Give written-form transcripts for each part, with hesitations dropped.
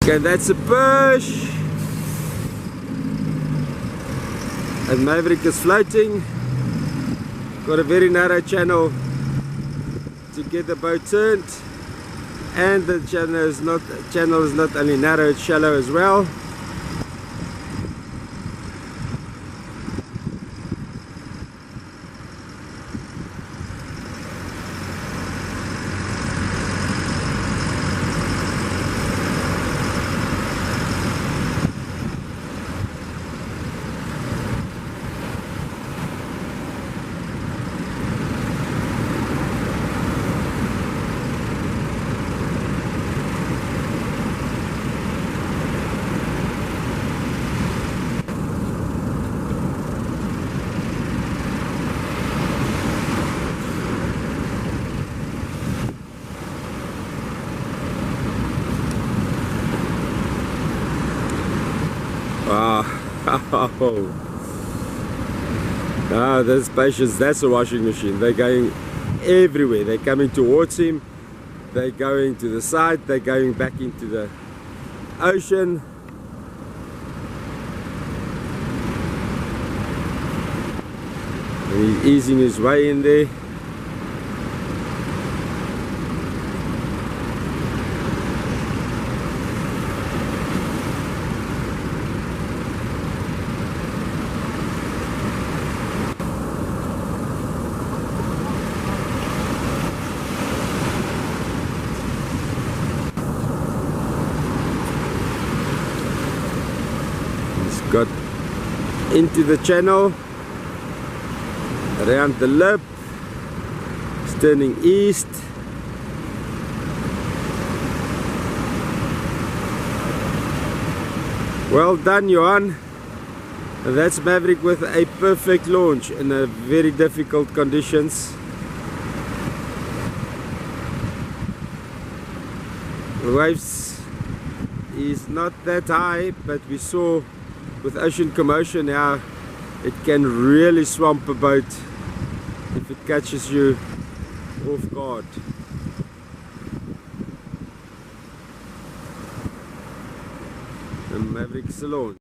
Okay, that's a push. And Maverick is floating. Got a very narrow channel to get the boat turned. And the channel is not only narrow, it's shallow as well. Wow. Ah, that's patience, that's a washing machine. They're going everywhere. They're coming towards him, they're going to the side, they're going back into the ocean. And he's easing his way in there. Got into the channel, around the lip, it's turning east. Well done, Johan. And that's Maverick with a perfect launch in a very difficult conditions. The waves is not that high, but we saw with ocean commotion now it can really swamp a boat if it catches you off guard. And Maverick's alone.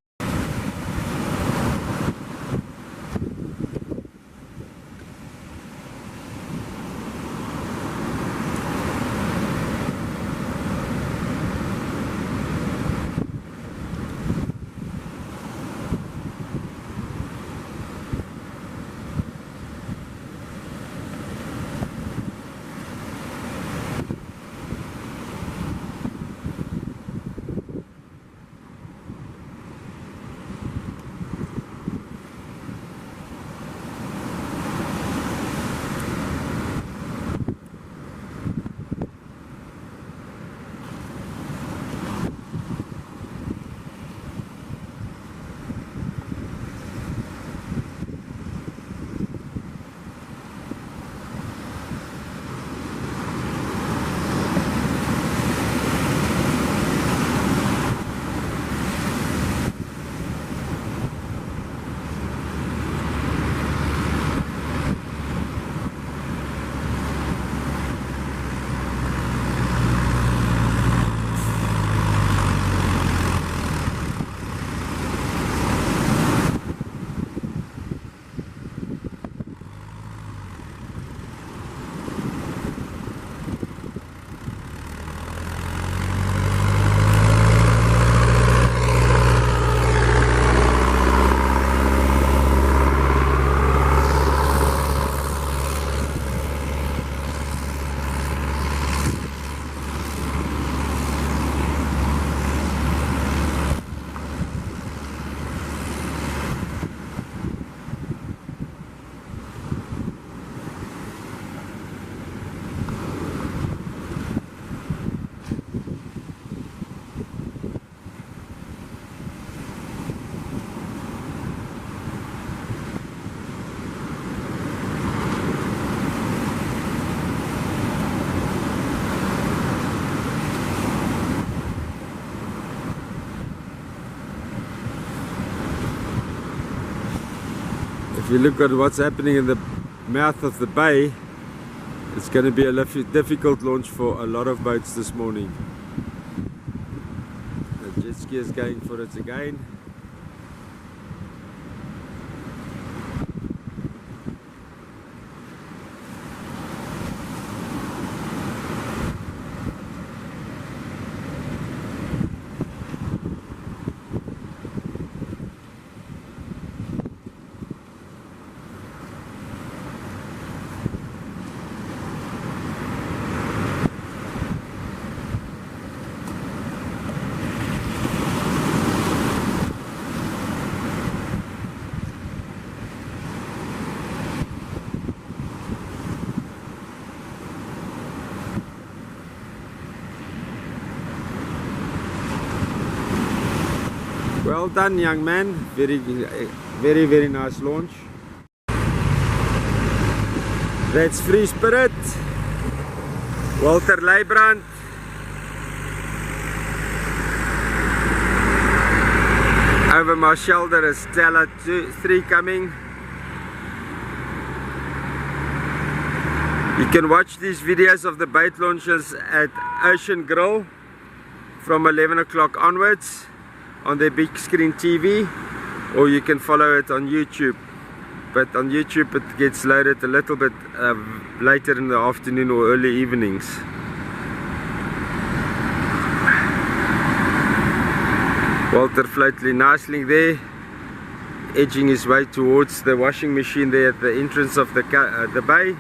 If you look at what's happening in the mouth of the bay, it's going to be a difficult launch for a lot of boats this morning. The jet ski is going for it again. Well done, young man. Very nice launch. That's Free Spirit, Walter Leibrand. Over my shoulder is Stella 3 coming. You can watch these videos of the bait launches at Ocean Grill from 11 o'clock onwards on their big screen TV, or you can follow it on YouTube. But on YouTube it gets loaded a little bit later in the afternoon or early evenings. Walter floating nicely there, edging his way towards the washing machine there at the entrance of the bay.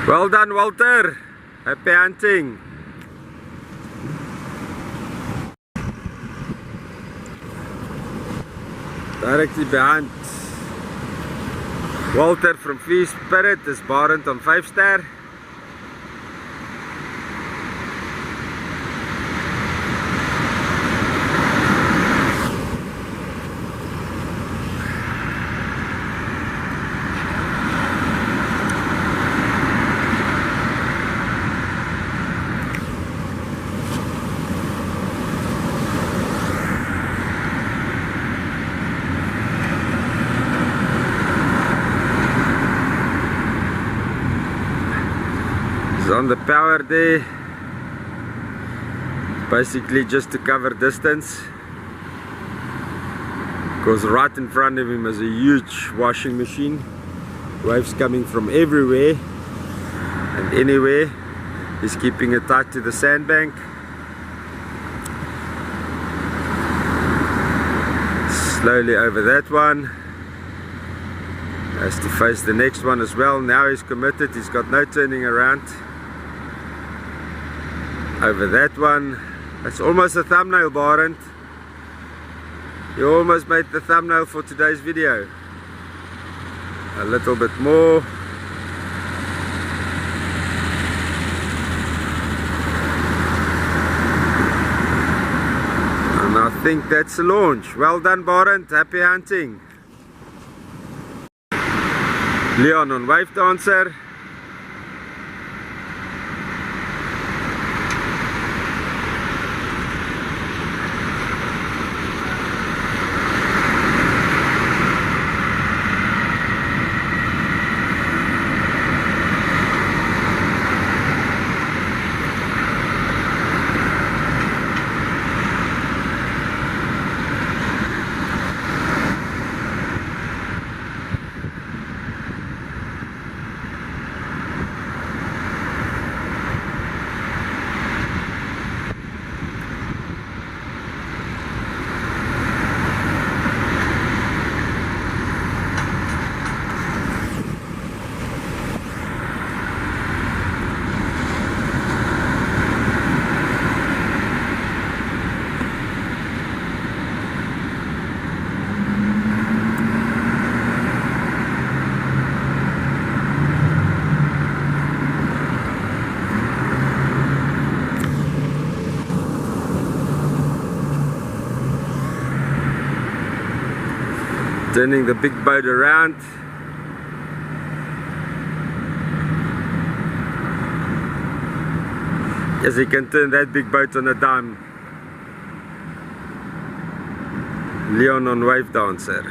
Well done, Walter. Happy hunting. Directly behind Walter from Free Spirit is Barend on 5-star. On the power there, basically just to cover distance, because right in front of him is a huge washing machine, waves coming from everywhere and anywhere. He's keeping it tight to the sandbank. Slowly over that one, has to face the next one as well. Now he's committed, he's got no turning around. Over that one, that's almost a thumbnail, Barend. You almost made the thumbnail for today's video. A little bit more. And I think that's a launch. Well done, Barend. Happy hunting. Leon on Wave Dancer. Turning the big boat around. Yes, you can turn that big boat on a dime. Leon on Wave Dancer.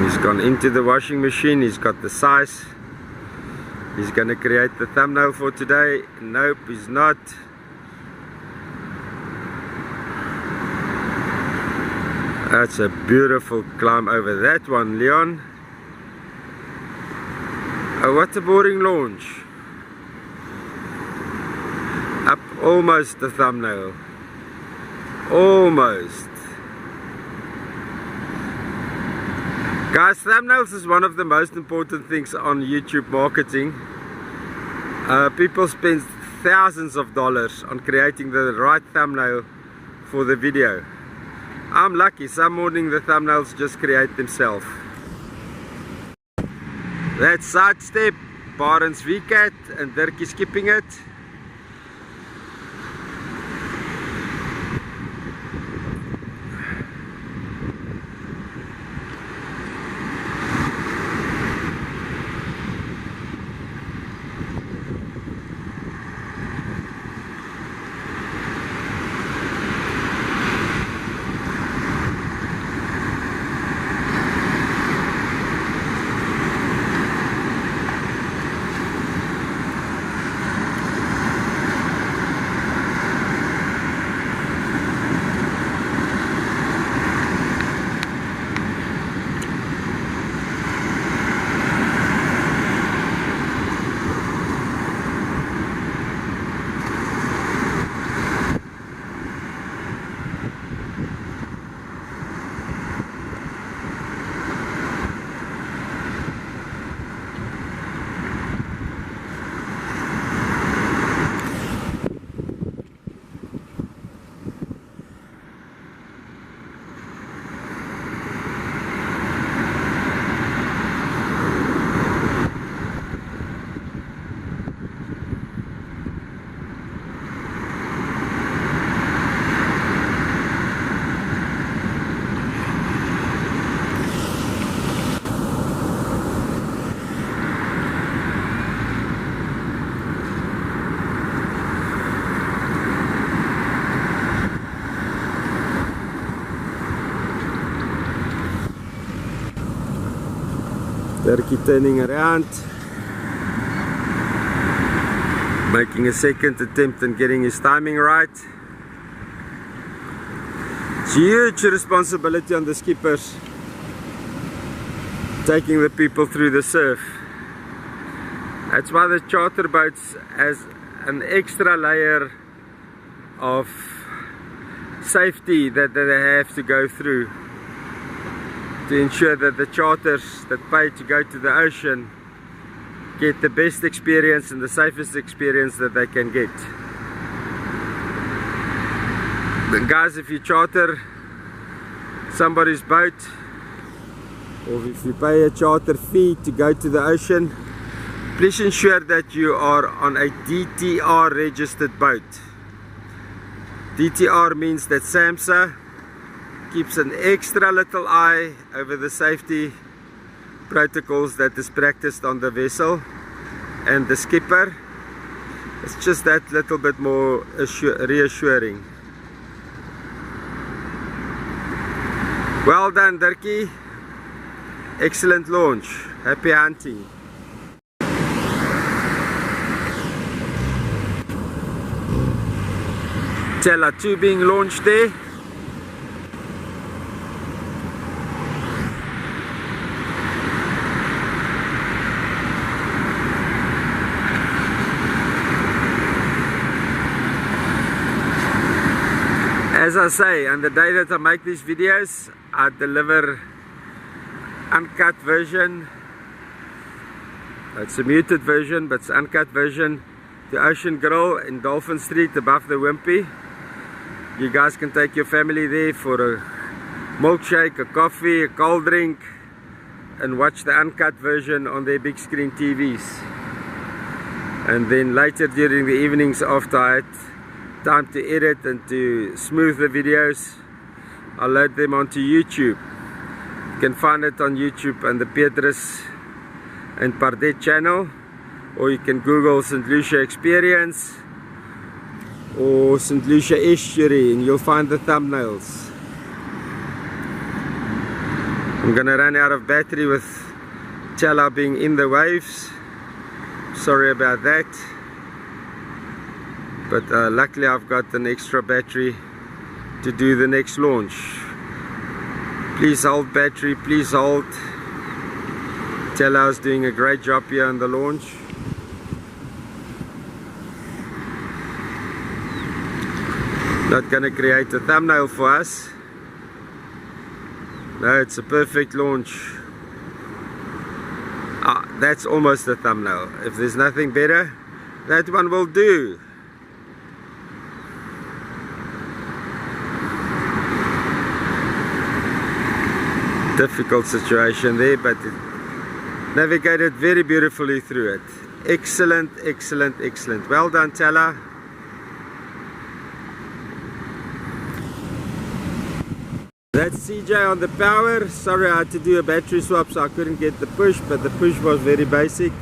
He's gone into the washing machine. He's got the size. He's going to create the thumbnail for today. Nope, he's not. That's a beautiful climb over that one, Leon. Oh, what a boring launch. Up almost the thumbnail. Almost. Guys, thumbnails is one of the most important things on YouTube marketing. People spend thousands of dollars on creating the right thumbnail for the video. I'm lucky, some morning the thumbnails just create themselves. That's sidestep, Barends VCAT, and Dirkie skipping it. Dirkie turning around, making a second attempt and getting his timing right. It's a huge responsibility on the skippers, taking the people through the surf. That's why the charter boats has an extra layer of safety that they have to go through, to ensure that the charters that pay to go to the ocean get the best experience and the safest experience that they can get. But guys, if you charter somebody's boat, or if you pay a charter fee to go to the ocean, please ensure that you are on a DTR registered boat. DTR means that SAMHSA keeps an extra little eye over the safety protocols that is practiced on the vessel and the skipper. It's just that little bit more reassuring. Well done, Dirkie. Excellent launch. Happy hunting. Tella 2 being launched there. As I say, on the day that I make these videos, I deliver uncut version. It's a muted version, but it's uncut version to Ocean Grill in Dolphin Street above the Wimpy. You guys can take your family there for a milkshake, a coffee, a cold drink, and watch the uncut version on their big screen TVs. And then later during the evenings after I had time to edit and to smooth the videos, I'll load them onto YouTube. You can find it on YouTube on the Petrus and Pardet channel, or you can Google St. Lucia Experience or St. Lucia Estuary and you'll find the thumbnails. I'm gonna run out of battery with Tidal being in the waves. Sorry about that, but luckily I've got an extra battery to do the next launch. Please hold battery, please hold. Tidal's doing a great job here on the launch. Not gonna create a thumbnail for us. No, it's a perfect launch. That's almost a thumbnail. If there's nothing better, that one will do. Difficult situation there, but it navigated very beautifully through it. Excellent, excellent, excellent. Well done, Tidal. That's CJ on the power. Sorry, I had to do a battery swap, so I couldn't get the push, but the push was very basic.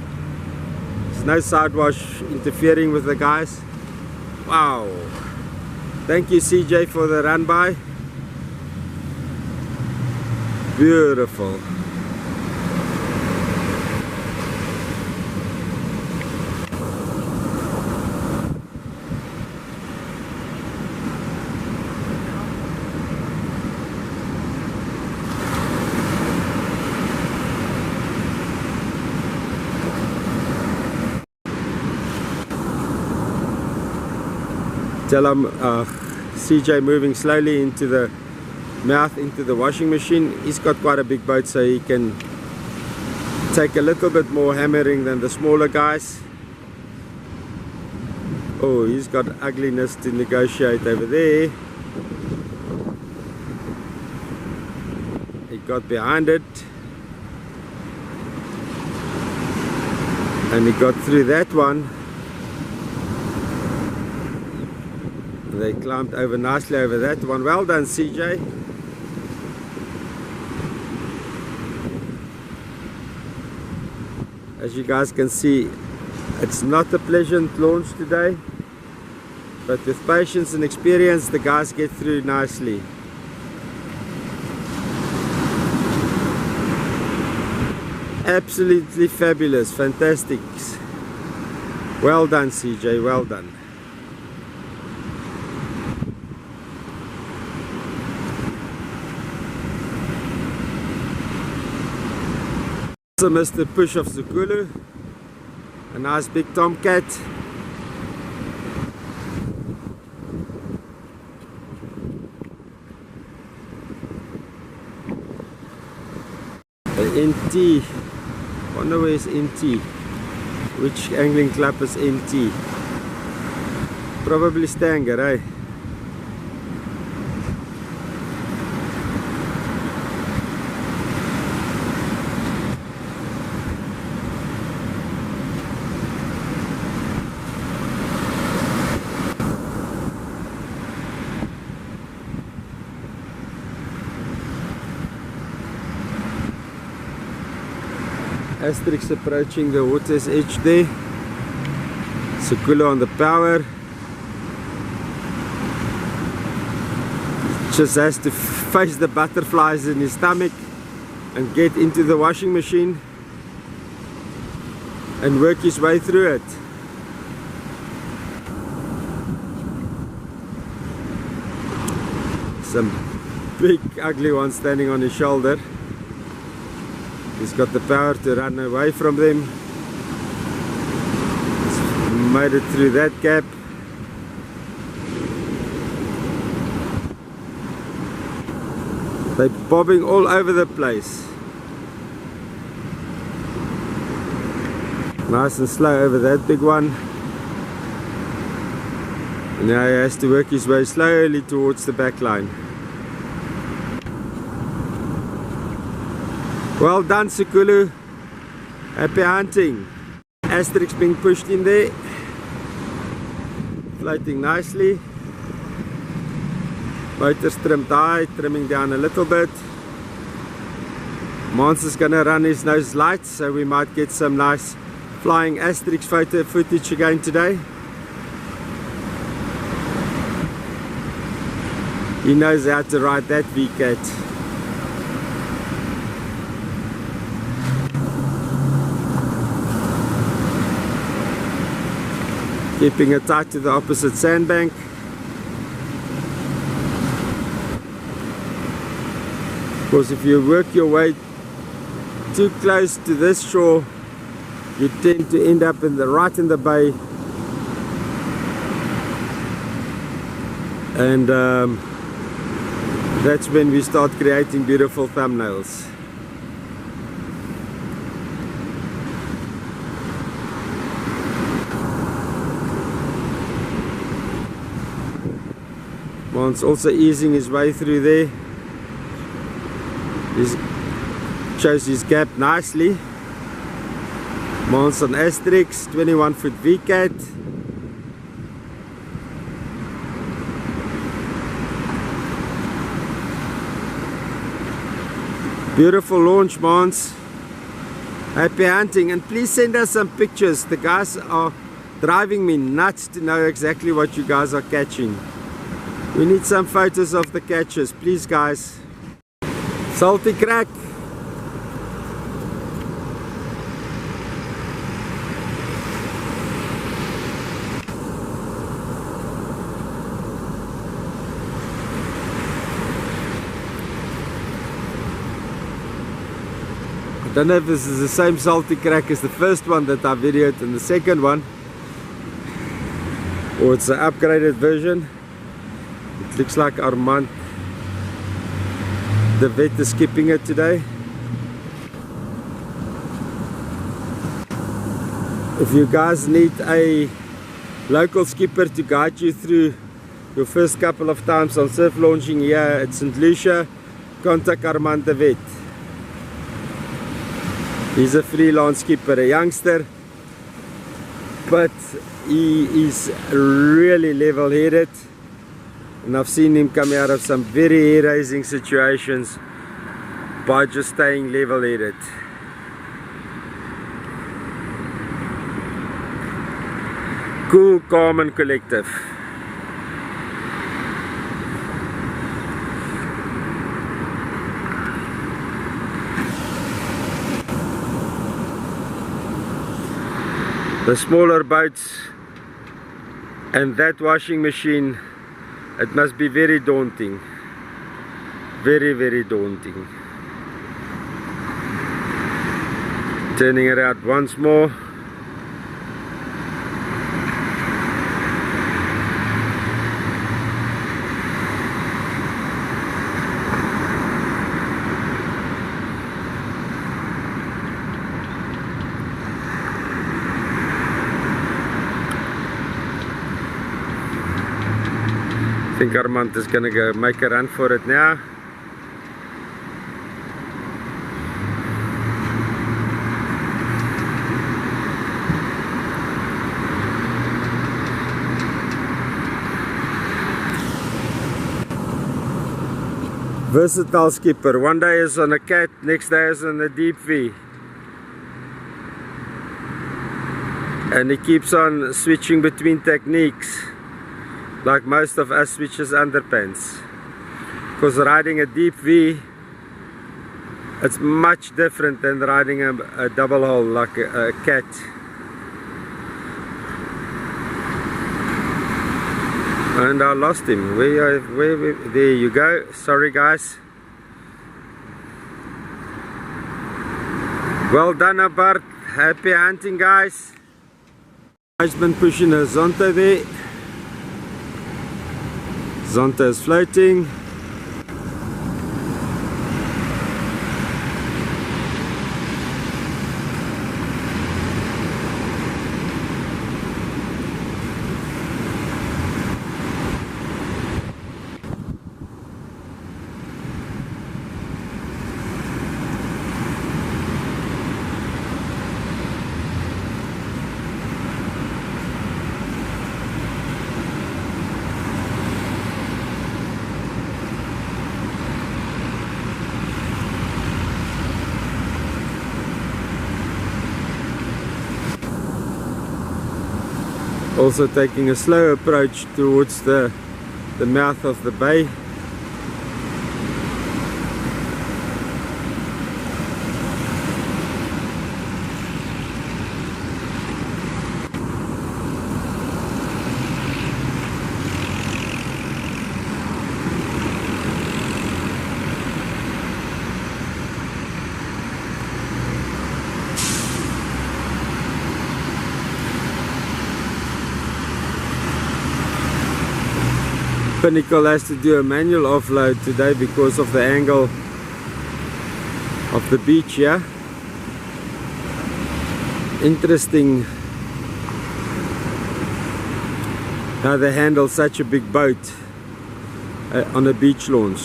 There's no side wash interfering with the guys. Wow. Thank you, CJ, for the run by. Beautiful. Tell him CJ moving slowly into the mouth, into the washing machine. He's got quite a big boat, so he can take a little bit more hammering than the smaller guys. Oh, he's got ugliness to negotiate over there. He got behind it and he got through that one. They climbed over nicely over that one. Well done, CJ. As you guys can see, it's not a pleasant launch today, but with patience and experience the guys get through nicely. Absolutely fabulous, fantastic. Well done, CJ, well done. Also missed the push of Zukulu, a nice big tomcat. NT, wonder where's NT, which angling club is NT? Probably Stanger, eh? Asterix approaching the water's edge there. Zukulu on the power. Just has to face the butterflies in his stomach and get into the washing machine and work his way through it. Some big ugly one standing on his shoulder. He's got the power to run away from them. He's made it through that gap. They're bobbing all over the place. Nice and slow over that big one. And now he has to work his way slowly towards the back line. Well done, Zukulu. Happy hunting. Asterix being pushed in there. Floating nicely. Motor's trimmed high, trimming down a little bit. Mons is gonna run his nose light, so we might get some nice flying Asterix photo footage again today. He knows how to ride that VCAT. Keeping it tight to the opposite sandbank. Of course, if you work your way too close to this shore, you tend to end up right in the bay, and that's when we start creating beautiful thumbnails. Mons also easing his way through there. He shows his gap nicely. Mons on Asterix, 21-foot VCAT. Beautiful launch, Mons. Happy hunting, and please send us some pictures. The guys are driving me nuts to know exactly what you guys are catching. We need some photos of the catches, please guys. Salty crack. I don't know if this is the same salty crack as the first one that I videoed and the second one, or it's an upgraded version. It looks like Armand, the vet, is skipping it today. If you guys need a local skipper to guide you through your first couple of times on surf launching here at St. Lucia, contact Armand the vet. He's a freelance skipper, a youngster, but he is really level-headed, and I've seen him come out of some very hair-raising situations by just staying level-headed. Cool, calm and collective. The smaller boats and that washing machine, it must be very daunting. Very, very daunting. Turning it out once more. I think Armand is gonna go make a run for it now. Versatile skipper. One day is on a cat, next day is on a deep V. And he keeps on switching between techniques, like most of us switches underpants. Because riding a deep V, it's much different than riding a double hull like a cat. And I lost him. There you go. Sorry guys. Well done, Bart. Happy hunting, guys. I've been pushing a Zonta there. Zonta is floating. Also taking a slow approach towards the mouth of the bay. Pinnacle has to do a manual offload today because of the angle of the beach here. Interesting how they handle such a big boat on a beach launch.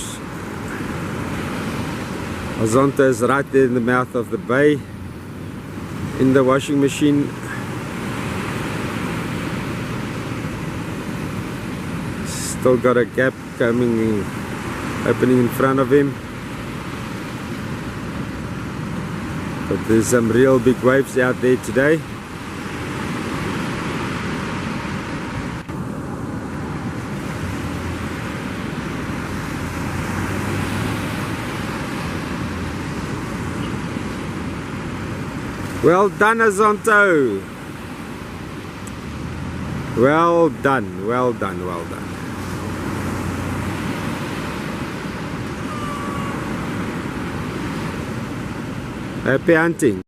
Azonto is right there in the mouth of the bay in the washing machine. Still got a gap opening in front of him, but there's some real big waves out there today. Well done, Azonto. Well done, well done, well done. Happy hunting.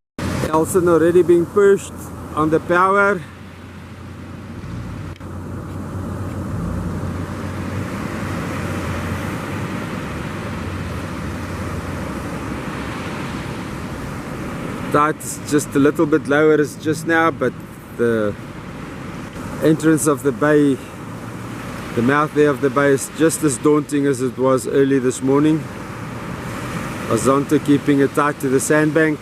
Elson already being pushed on the power. Tide is just a little bit lower as just now, but the entrance of the bay, the mouth there of the bay, is just as daunting as it was early this morning. Azonto keeping it tight to the sandbank.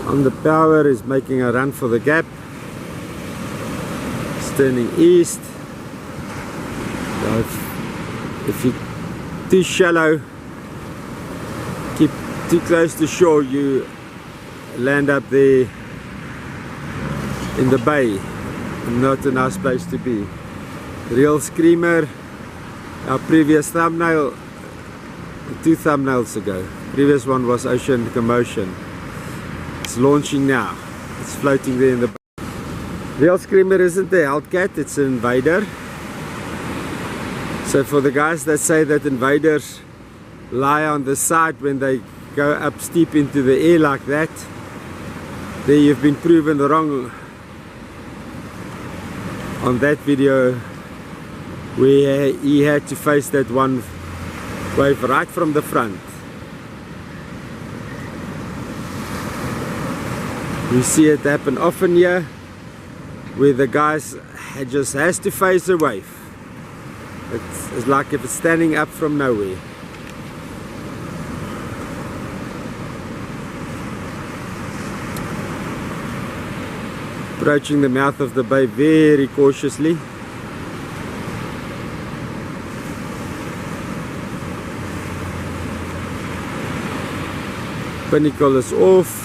On the power is making a run for the gap. It's turning east. So if you're too shallow, keep too close to shore, you land up there in the bay. Not a nice place to be. Real screamer. Our previous thumbnail, 2 thumbnails ago. Previous one was Ocean Commotion. It's launching now. It's floating there in the bay. Real screamer isn't the Hellcat, it's an invader. So for the guys that say that invaders lie on the side when they go up steep into the air like that, there you've been proven wrong on that video where he had to face that one wave right from the front. We see it happen often here, where the guys just has to face a wave. It's like if it's standing up from nowhere. Approaching the mouth of the bay very cautiously. Pinnacle is off.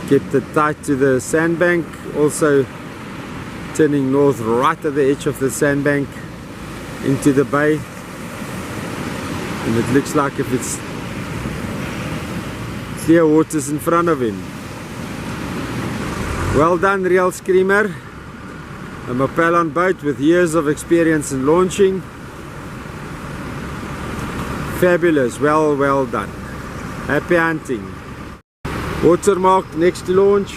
Kept it tight to the sandbank, also turning north right at the edge of the sandbank into the bay, and it looks like if it's clear waters in front of him. Well done, Real Screamer, a Mopelon boat with years of experience in launching. Fabulous, well done. Happy hunting. Watermark next to launch.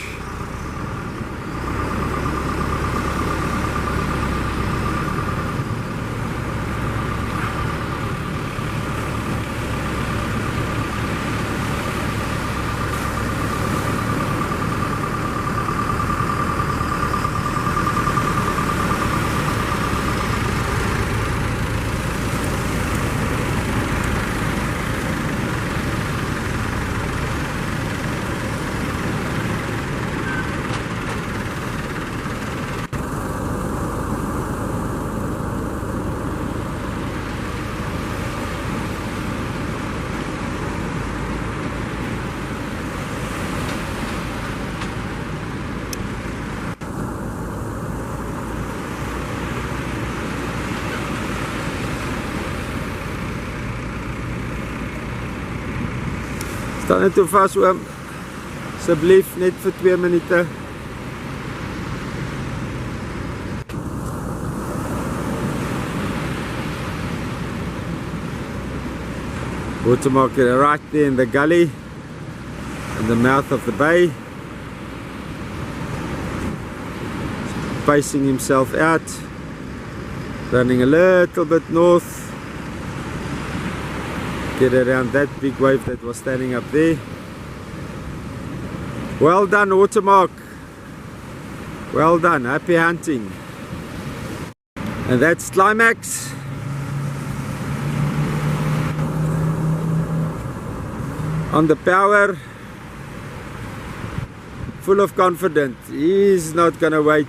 Staan net toe vas oom, asseblief net vir 2 minute. Watermarker right there in the gully, in the mouth of the bay. Spacing himself out, running a little bit north. Get around that big wave that was standing up there. Well done, Watermark. Well done, happy hunting. And that's climax. On the power, full of confidence. He's not gonna wait.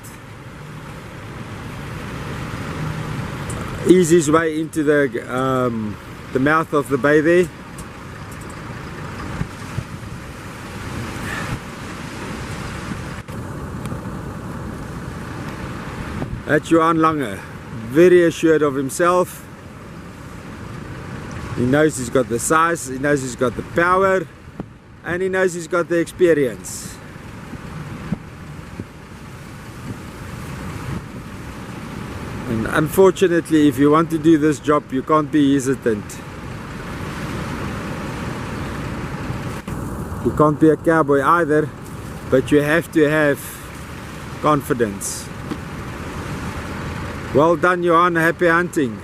Ease his way into the mouth of the bay there. That's Johan Lange, very assured of himself. He knows he's got the size, he knows he's got the power, and he knows he's got the experience. And unfortunately, if you want to do this job, you can't be hesitant. You can't be a cowboy either, but you have to have confidence. Well done, Johan, happy hunting.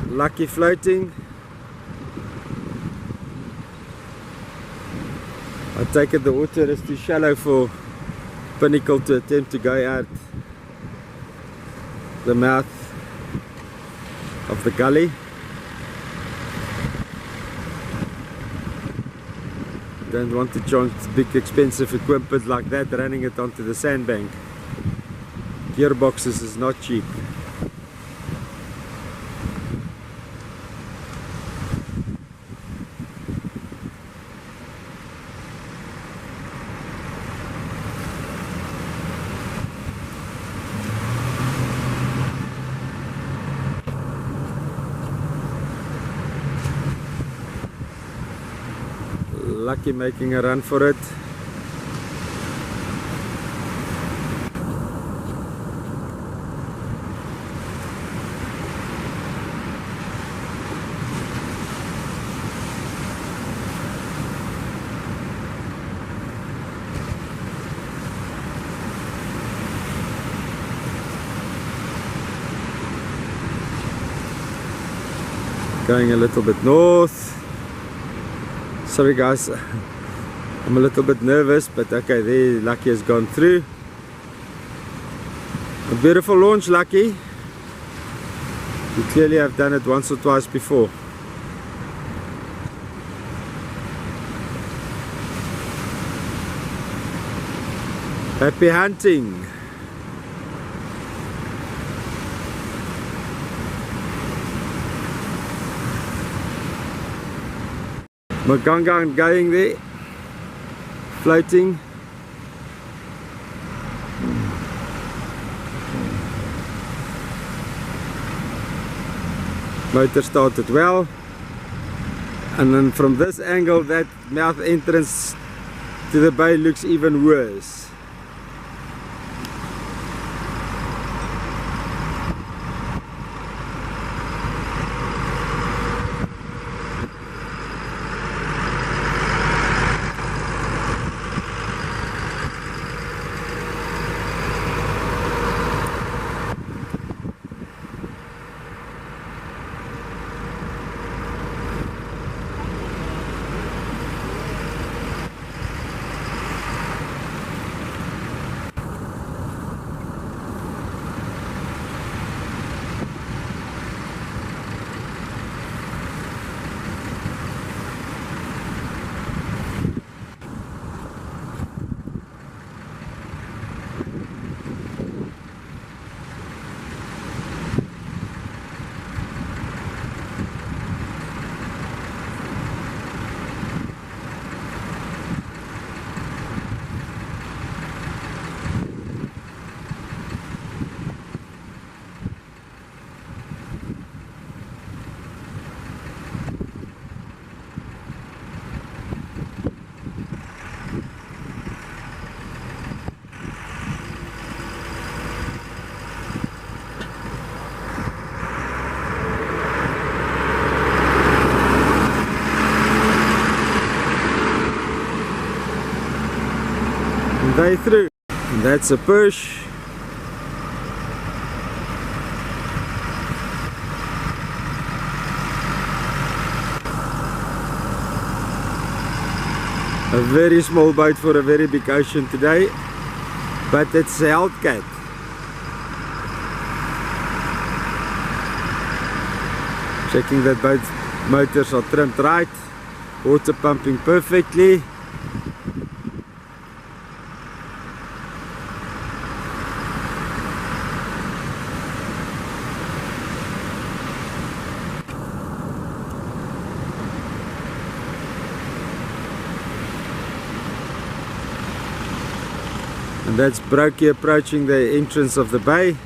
Lucky floating. I take it the water is too shallow for Pinnacle to attempt to go out the mouth of the gully. Don't want to chance big expensive equipment like that running it onto the sandbank. Gearboxes is not cheap. Lucky making a run for it. Going a little bit north. Sorry guys, I'm a little bit nervous, but okay, there Lucky has gone through. A beautiful launch, Lucky. You clearly have done it once or twice before. Happy hunting. Magangan going there, floating. Motor started well, and then from this angle that mouth entrance to the bay looks even worse. They through, and that's a push. A very small boat for a very big ocean today, but it's a Hellcat. Checking that both motors are trimmed right, water pumping perfectly. And that's Brokey approaching the entrance of the bay.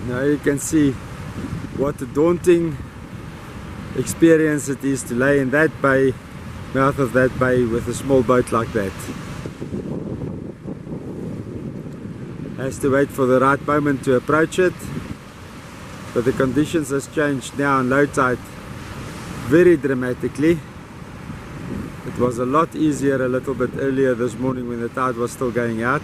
Now you can see what a daunting experience it is to lay in that bay, mouth of that bay, with a small boat like that. Has to wait for the right moment to approach it, but the conditions has changed now on low tide very dramatically. It was a lot easier a little bit earlier this morning when the tide was still going out.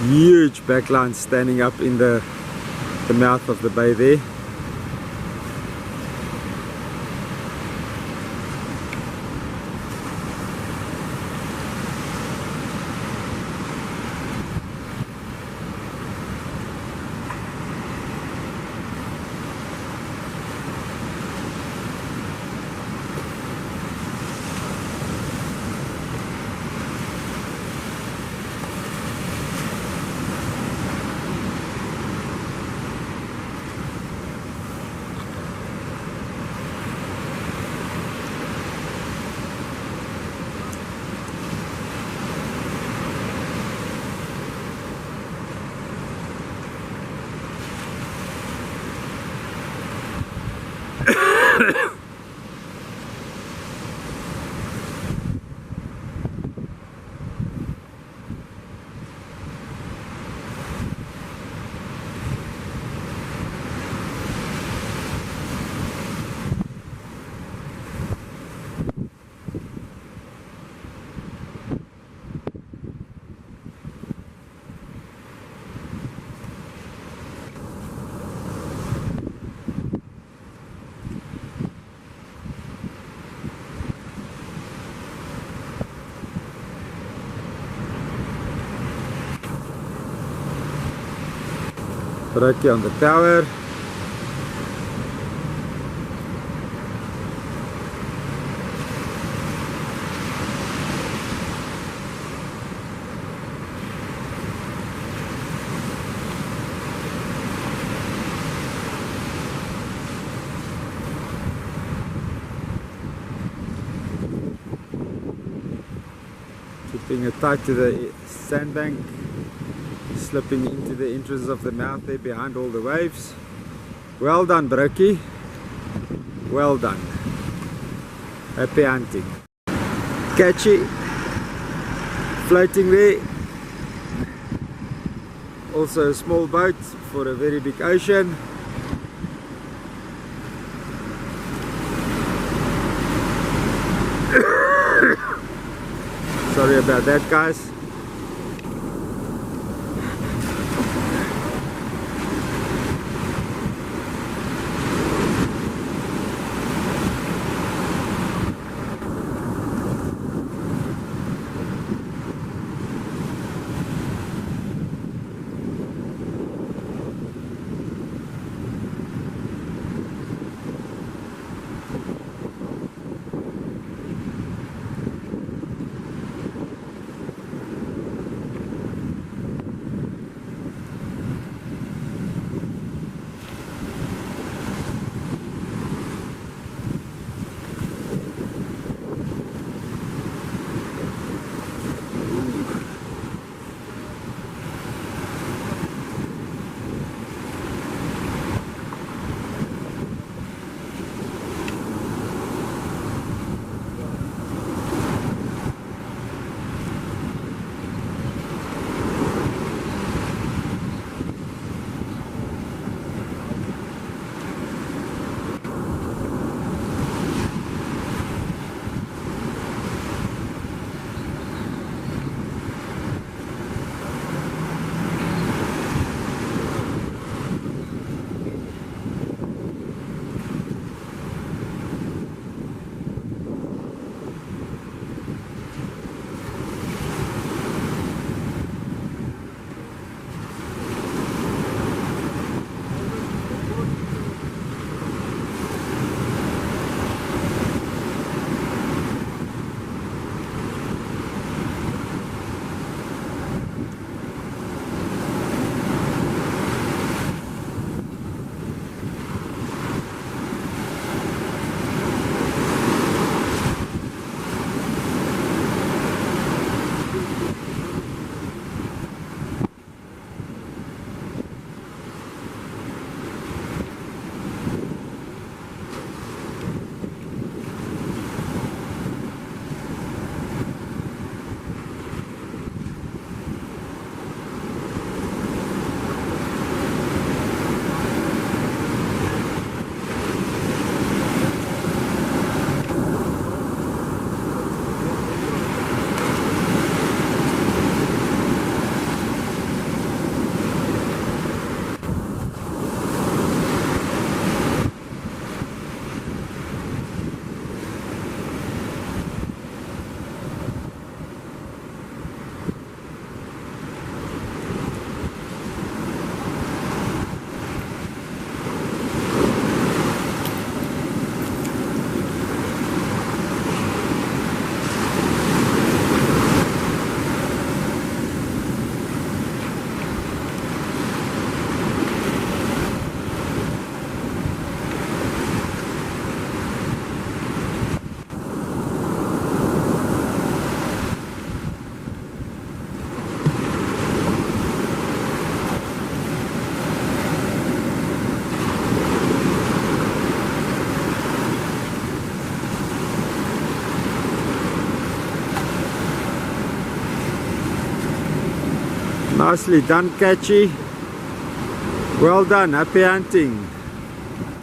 Huge backline standing up in the mouth of the bay there. Brokkie on the power. Keeping it tight to the sandbank, slipping into the entrance of the mouth there behind all the waves. Well done, Brokkie. Well done. Happy hunting. Catchy. Floating there. Also a small boat for a very big ocean. Sorry about that, guys. Nicely done, Catchy. Well done, happy hunting.